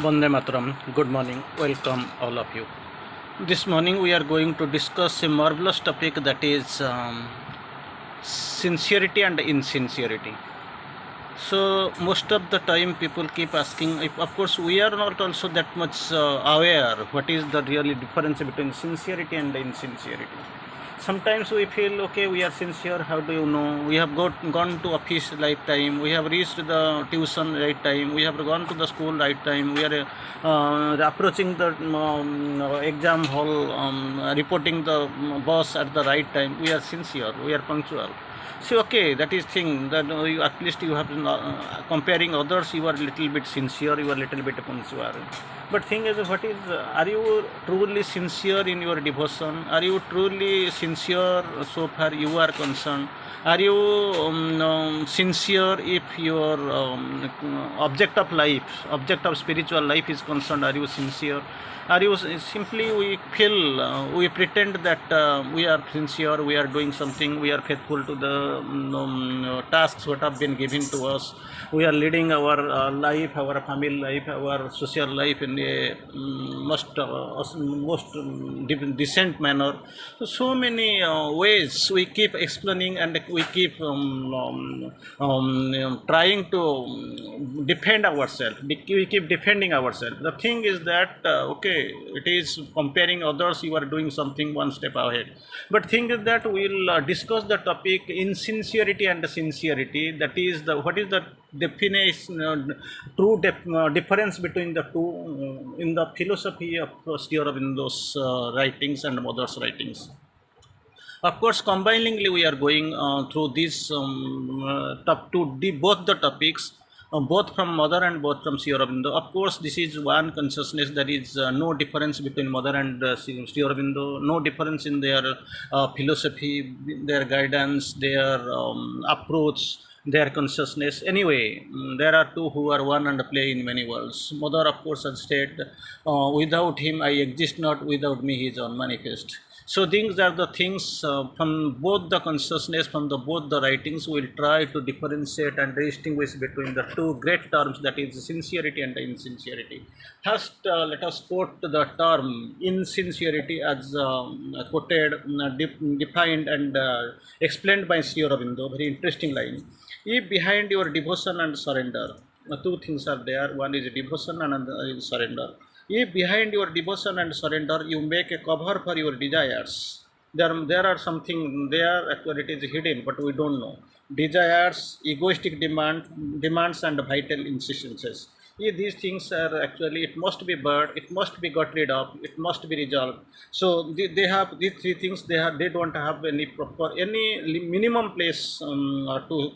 Vande Mataram. Good morning. Welcome all of you. This morning we are going to discuss a marvelous topic that is sincerity and insincerity. So most of the time people keep asking. If, of course, we are not also that much aware what is the really difference between sincerity and insincerity. Sometimes we feel okay, we are sincere. How do you know? We have gone to office right time. We have reached the tuition right time. We have gone to the school right time. We are approaching the exam hall, reporting the boss at the right time. We are sincere. We are punctual. So okay, that is thing that you, at least you have comparing others. You are little bit sincere. You are little bit punctual. But thing is, what is? Are you truly sincere in your devotion? Are you truly sincere so far you are concerned? Are you sincere if your object of life, object of spiritual life is concerned? Are you sincere? Are you simply we feel we pretend that we are sincere, we are doing something, we are faithful to the tasks what have been given to us, we are leading our life, our family life, our social life in a most decent manner. So many ways we keep explaining and we keep trying to defend ourselves. We keep defending ourselves. The thing is that okay, it is comparing others. You are doing something one step ahead. But thing is that we'll discuss the topic insincerity and sincerity. That is the what is the definition, difference between the two in the philosophy of Sri Aurobindo's writings and others' writings. Of course, combiningly, we are going through these both the topics, both from Mother and both from Sri Aurobindo. Of course, this is one consciousness. There is no difference between Mother and Sri Aurobindo, no difference in their philosophy, their guidance, their approach, their consciousness. Anyway, there are two who are one and play in many worlds. Mother, of course, has said, without him I exist not, without me he is unmanifest. So these are the things from both the consciousness, from the both the writings, we will try to differentiate and distinguish between the two great terms, that is sincerity and insincerity. First, let us quote the term insincerity as quoted, defined and explained by Sri Aurobindo. Very interesting line. If behind your devotion and surrender, two things are there. One is devotion and another is surrender. If behind your devotion and surrender you make a cover for your desires, there are something there, actually it is hidden, but we don't know. Desires, egoistic demands and vital insistences. If these things are actually, it must be burned, it must be got rid of, it must be resolved. So they have these three things. They don't have any proper any minimum place to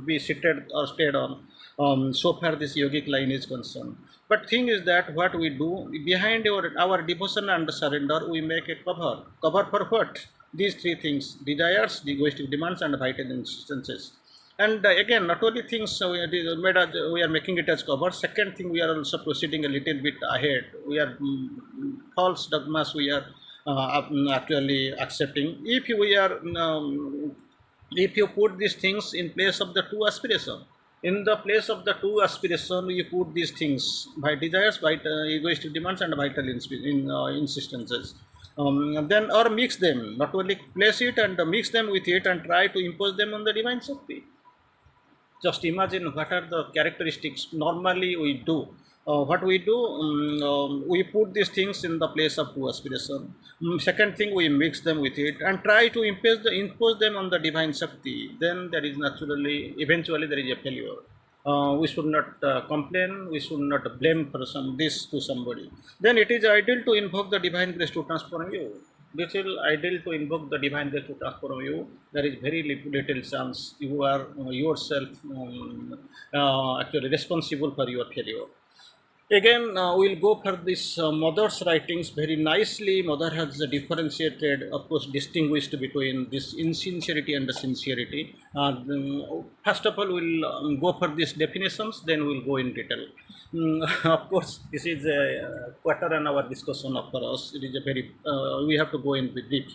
be seated or stayed on. So far this yogic line is concerned. But thing is that what we do behind our devotion and surrender, we make a cover. Cover for what? These three things: desires, egoistic demands, and vital instances. And again, not only things we are making it as cover. Second thing, we are also proceeding a little bit ahead. We are false dogmas. We are actually accepting. If you put these things in place of the two aspiration, in the place of the two aspiration, you put these things by desires, by egoistic demands, and vital insistences. Then or mix them, not only place it and mix them with it and try to impose them on the divine Shakti. Just imagine what are the characteristics normally we do. What we do, we put these things in the place of two aspiration. Second thing, we mix them with it and try to impose them on the divine Shakti. Then there is naturally, eventually there is a failure. We should not complain, we should not blame for this to somebody. Then it is ideal to invoke the divine grace to transform you. This is ideal to invoke the divine grace to transform you. There is very little chance you are yourself actually responsible for your failure. Again, we'll go for this Mother's writings very nicely. Mother has differentiated, of course, distinguished between this insincerity and the sincerity. First of all, we'll go for these definitions, then we'll go in detail. Of course, this is a quarter an hour discussion for us. It is a very, we have to go in with deep.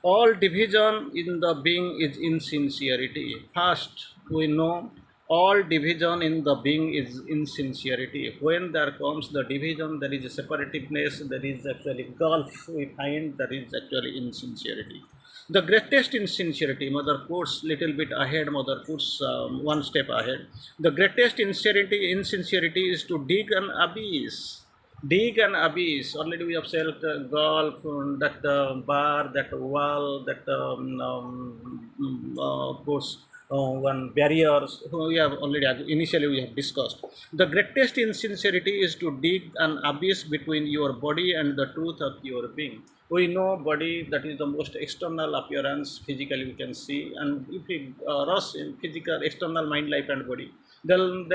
All division in the being is insincerity. First, we know all division in the being is insincerity. When there comes the division, there is a separativeness, there is actually gulf we find, that is actually insincerity. The greatest insincerity, mother quotes little bit ahead, mother quotes one step ahead. The greatest insincerity is to dig an abyss. Dig an abyss. Already we have said gulf, that bar, that wall, that of course one barriers we have already initially we have discussed. The greatest insincerity is to dig an abyss between your body and the truth of your being. We know body, that is the most external appearance, physically we can see, and if we rush in physical external mind, life and body, then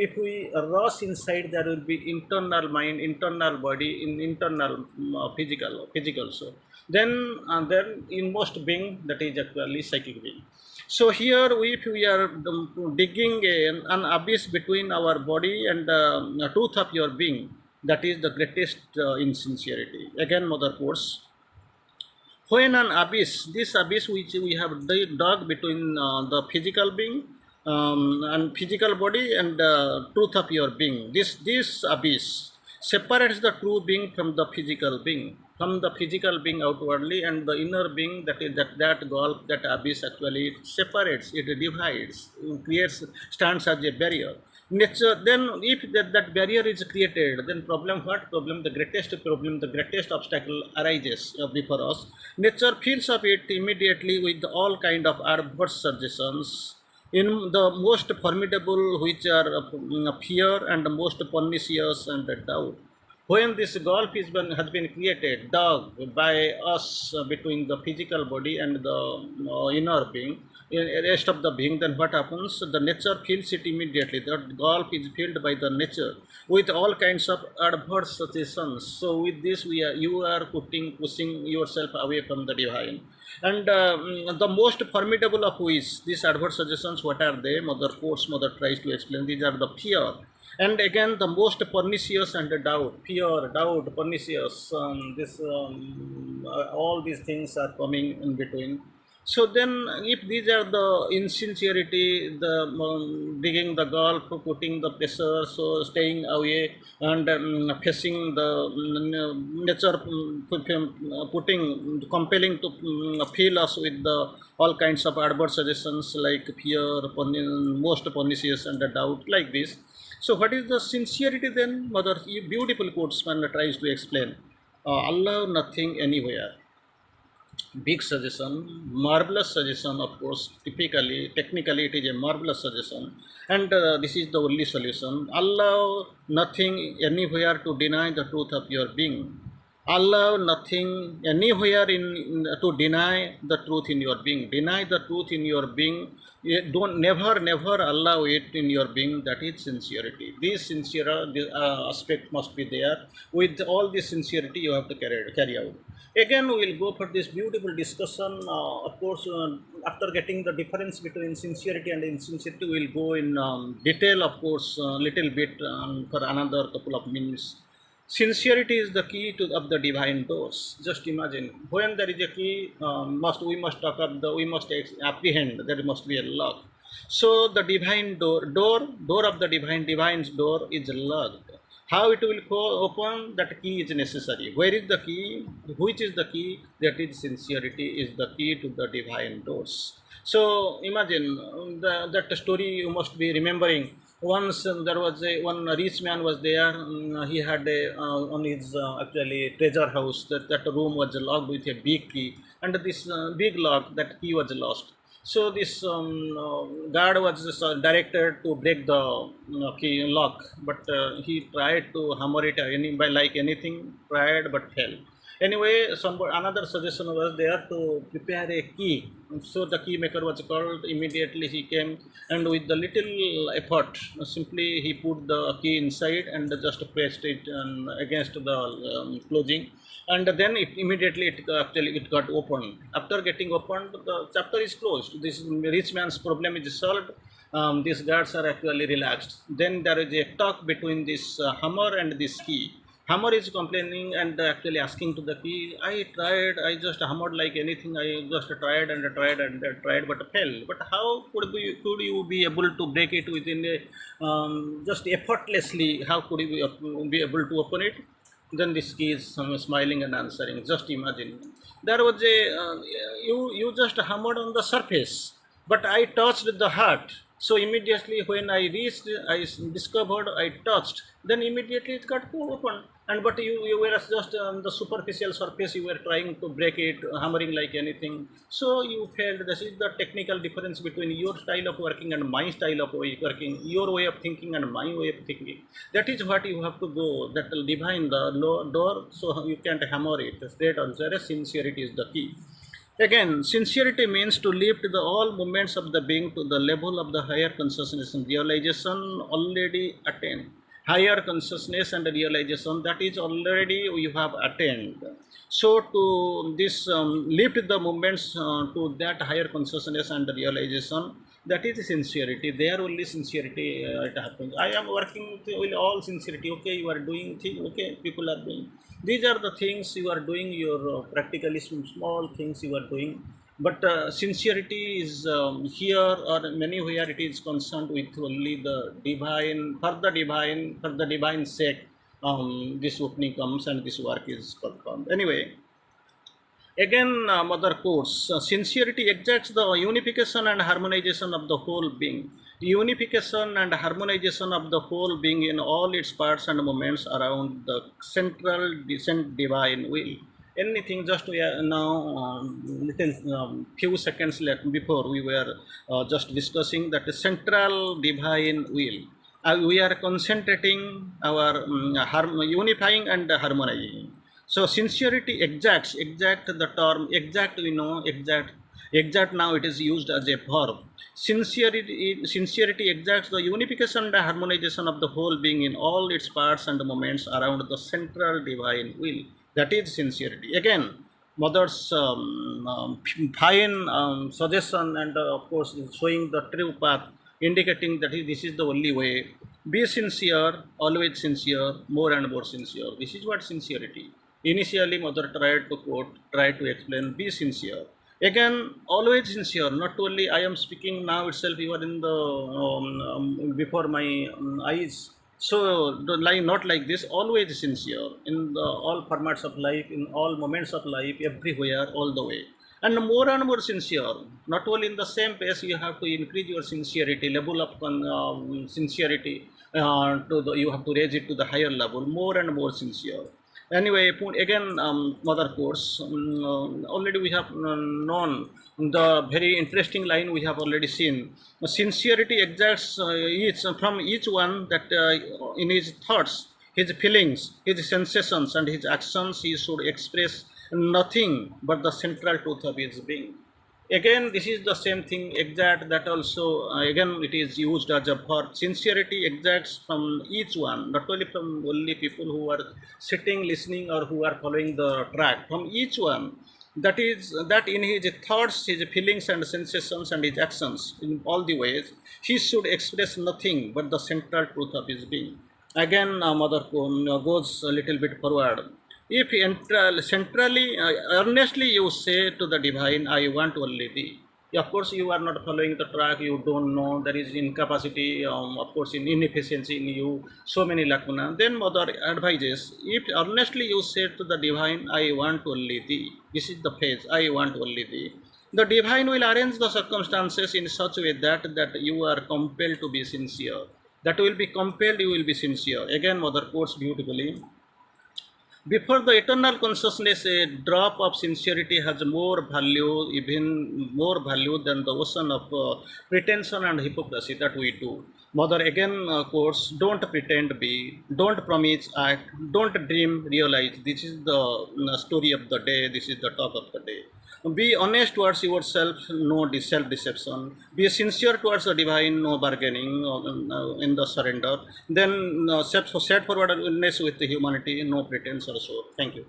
if we rush inside, there will be internal mind, internal body, in internal physical. So then inmost being, that is actually psychic being. So here, if we are digging an abyss between our body and the truth of your being, that is the greatest insincerity. Again, mother quotes, when an abyss, this abyss which we have dug between the physical being and physical body and the truth of your being, this abyss separates the true being from the physical being, from the physical being outwardly, and the inner being, that is that gulf, that abyss actually separates, it divides, creates, stands as a barrier. Nature, then if that barrier is created, then problem, what problem, the greatest problem, the greatest obstacle arises before us. Nature fills up it immediately with all kind of adverse suggestions, in the most formidable, which are fear, and the most pernicious and doubt. When this gulf has been created, dug by us between the physical body and the inner being, rest of the being, then what happens? The nature fills it immediately. That gulf is filled by the nature with all kinds of adverse suggestions. So with this, you are pushing yourself away from the divine. And the most formidable of which, these adverse suggestions, what are they? Mother tries to explain. These are the fear. And again, the most pernicious and the doubt, fear, doubt, pernicious, all these things are coming in between. So then, if these are the insincerity, the digging the gulf, putting the pressure, so staying away and facing the nature, compelling to fill us with the all kinds of adverse suggestions like fear, most pernicious and the doubt, like this. So, what is the sincerity then? Mother, beautiful quotes man tries to explain. Allah, nothing, anywhere. Big suggestion, marvelous suggestion, of course. Technically, it is a marvelous suggestion, and this is the only solution. Allow nothing, anywhere to deny the truth of your being. Allow nothing, anywhere to deny the truth in your being. Deny the truth in your being. Don't never allow it in your being. That is sincerity. This sincere aspect must be there. With all this sincerity, you have to carry out. Again, we will go for this beautiful discussion. Of course, after getting the difference between sincerity and insincerity, we will go in detail, of course, little bit for another couple of minutes. Sincerity is the key of the divine doors. Just imagine, when there is a key, we must talk of we must apprehend there must be a lock. So the divine door of the divine's door is locked. How it will open? That key is necessary. Where is the key? Which is the key? That is sincerity is the key to the divine doors. So imagine that story you must be remembering. Once there was one rich man was there. He had on his actually treasure house, that room was locked with a big key, and this big lock, that key was lost. So this guard was directed to break the key lock, but he tried to hammer it by like anything, tried but failed. Anyway, another suggestion was there to prepare a key. So the key maker was called. Immediately he came, and with the little effort, simply he put the key inside and just pressed it against the closing, and then it got opened. After getting opened, the chapter is closed. This rich man's problem is solved. These guards are actually relaxed. Then there is a talk between this hammer and this key. Hammer is complaining and actually asking to the key, I tried, I just hammered like anything, I just tried and tried and tried but failed. But how could you be able to break it within a, just effortlessly? How could you be able to open it? Then this key is smiling and answering. Just imagine. There was a, you just hammered on the surface, but I touched the heart. So immediately when I reached, discovered, I touched, then immediately it got open. And but you were just on the superficial surface, you were trying to break it, hammering like anything. So you failed. This is the technical difference between your style of working and my style of working, your way of thinking and my way of thinking. That is what you have to go, that will define the door, so you can't hammer it. Straight answer is sincerity is the key. Again, sincerity means to lift the all movements of the being to the level of the higher consciousness and realization already attained. Higher consciousness and realization that is already you have attained. So to this lift the movements to that higher consciousness and realization, that is sincerity. There only sincerity it happens. I am working with all sincerity. Okay, you are doing things. Okay, people are doing. These are the things you are doing. Your practically small things you are doing. But sincerity is here or anywhere it is concerned with only the divine, for the divine sake. This opening comes and this work is performed. Anyway, again, mother quotes, sincerity exacts the unification and harmonization of the whole being. Unification and harmonization of the whole being in all its parts and moments around the central descent divine will. Anything just now, little few seconds before we were just discussing that central divine will. We are concentrating our unifying and harmonizing. So sincerity exact the term exact we know exact now it is used as a verb. Sincerity exacts the unification and harmonization of the whole being in all its parts and moments around the central divine will. That is sincerity. Again, mother's fine suggestion and of course showing the true path, indicating that this is the only way. Be sincere, always sincere, more and more sincere. This is what sincerity. Initially, mother tried to explain, be sincere. Again, always sincere. Not only I am speaking now itself, you are in the before my eyes. So, not like this. Always sincere in the all formats of life, in all moments of life, everywhere, all the way. And more sincere. Not only in the same pace, you have to increase your sincerity, level of sincerity. You have to raise it to the higher level, more and more sincere. Anyway, again, mother course. Already we have known the very interesting line we have already seen. Sincerity exacts from each one that in his thoughts, his feelings, his sensations, and his actions, he should express nothing but the central truth of his being. Again, this is the same thing exact that also again it is used as a verb. Sincerity exacts from each one, not only from only people who are sitting listening or who are following the track, from each one, that is that in his thoughts, his feelings and sensations and his actions in all the ways he should express nothing but the central truth of his being. Again, mother goes a little bit forward. If centrally, earnestly you say to the divine, I want only thee. Of course, you are not following the track, you don't know, there is incapacity, of course, in inefficiency in you, so many lacuna. Then mother advises, if earnestly you say to the divine, I want only thee, this is the phase, I want only thee. The divine will arrange the circumstances in such a way that you are compelled to be sincere. That will be compelled, you will be sincere. Again, mother quotes beautifully. Before the eternal consciousness, a drop of sincerity has more value, even more value than the ocean of pretension and hypocrisy that we do. Mother again quotes, don't pretend be, don't promise act, don't dream realize. This is the story of the day, this is the talk of the day. Be honest towards yourself, no self deception. Be sincere towards the divine, no bargaining in the surrender. Then set forwardness with the humanity, no pretense also. Thank you.